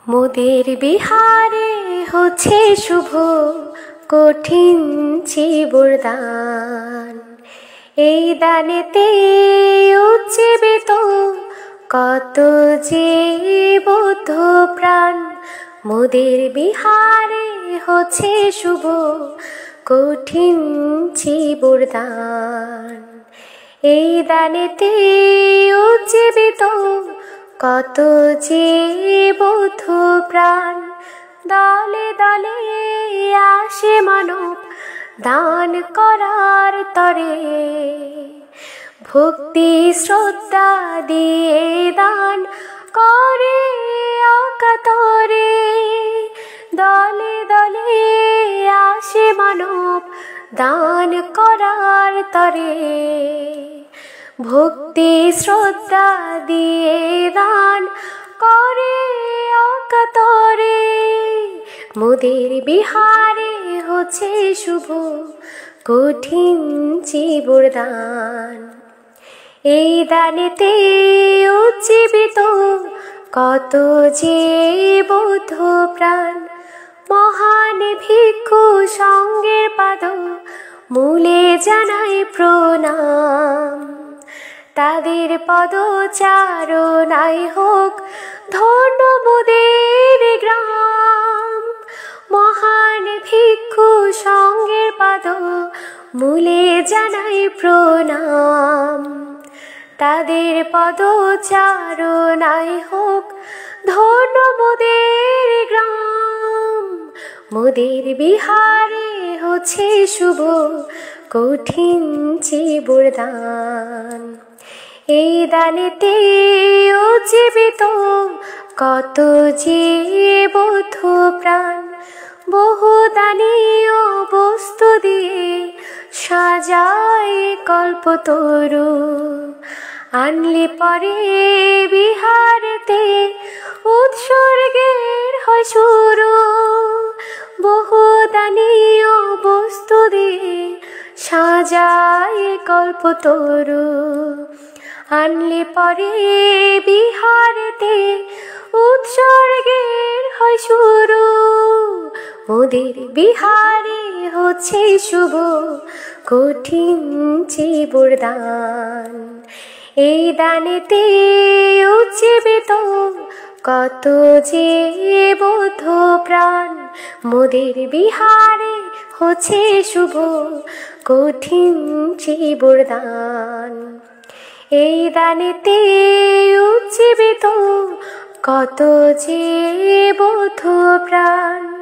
মোদের বিহারে হচ্ছে শুভ কঠিন চিবরদান। এই দানেতে উজ্জীবিত কত যে বৌদ্ধ প্রাণ। মোদের বিহারে হচ্ছে শুভ কঠিন চিবরদান। এই দানেতে উজ্জীবিত কত যে বৌদ্ধ প্রাণ। দলে দলে আসে মানব দান করার তরে, ভক্তি শ্রদ্ধা দিয়ে দান করে অকাতরে। দলে দলে আসে মানব দান করার তরে, ভক্তি শ্রদ্ধা দিয়ে দান করে অকাতরে। মোদের বিহারে হচ্ছে শুভ কঠিন চিবরদান। এই দানেতে উজ্জীবিত কত যে বৌদ্ধ প্রাণ। মহান ভিক্ষু সঙ্গের পাদ মূলে জানাই প্রণাম। তাদের পদচারণায় হোক ধন্য মোদের গ্রাম। মহান ভিক্ষু সঙ্গের পাদ মূলে জানাই প্রণাম। তাদের পদচারণায় হোক ধন্য মোদের গ্রাম। মোদের বিহারে হচ্ছে শুভ কঠিন চিবরদান। এই দানেতে উজ্জীবিত কত যে বৌদ্ধ প্রাণ। বহু দানীয় বস্তু দিয়ে সাজায় কল্পতরু, আনলে পরে বিহারেতে উৎসর্গের হয় শুরু। বহু দানীয় বস্তু দিয়ে সাজায় কল্পতরু, আনলে পরে বিহারেতে উৎসর্গের হয় শুরু। মোদের বিহারে হচ্ছে শুভ কঠিন চিবরদান। এই দানেতে উজ্জীবিত কত যে বৌদ্ধ প্রাণ। মোদের বিহারে হচ্ছে শুভ কঠিন চিবরদান। এই দানেতে উজ্জীবিত কত যে বৌদ্ধ প্রাণ।